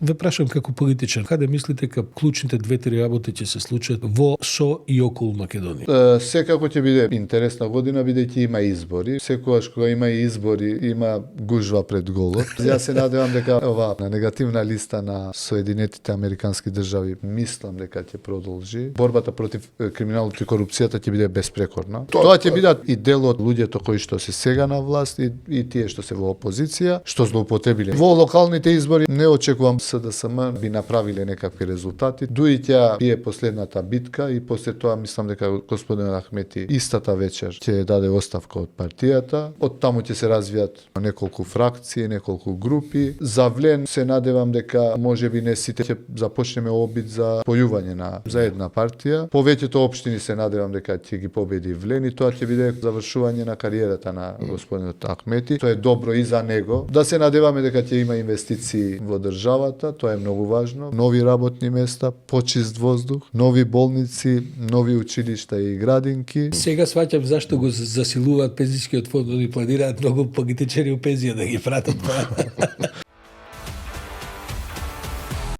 Ве прашам како политичар, каде мислите дека клучните 2-3 работи ќе се случат во, со и околу Македонија? Секако ќе биде интересна година, бидејќи има избори. Секогаш кога има избори, има гужва пред голот. Јас се надевам дека ова на негативна листа на Соединетите Американски држави мислам дека ќе продолжи. Борбата против криминалот и корупцијата ќе биде безпрекорна. Тоа ќе бидат и дел од луѓето кои што се сега на власт и тие што се во опозиција, што злоупотребиле. Во локалните избори не очекувам СДСМ би направиле некакви резултати. Дуиќа бие последната битка и после тоа мислам дека господин Ахмети истата вечер ќе даде оставка од партијата. Од таму ќе се развијат неколку фракции, неколку групи. За Влен се надевам дека можеби не сите ќе започнеме обид за спојување на заедна партија. Повеќето општини се надевам дека ќе ги победи Влен и тоа ќе биде завршување на кариерата на господинот Ахмети. Тоа е добро и за него. Да се надеваме дека ќе има инвестиции во државата, тоа е многу важно. Нови работни места, почист воздух, нови болници, нови училишта и градинки. Сега сваќам зашто го засилуваат пензискиот фонд, они планираат многу политичари у пензија да ги пратат.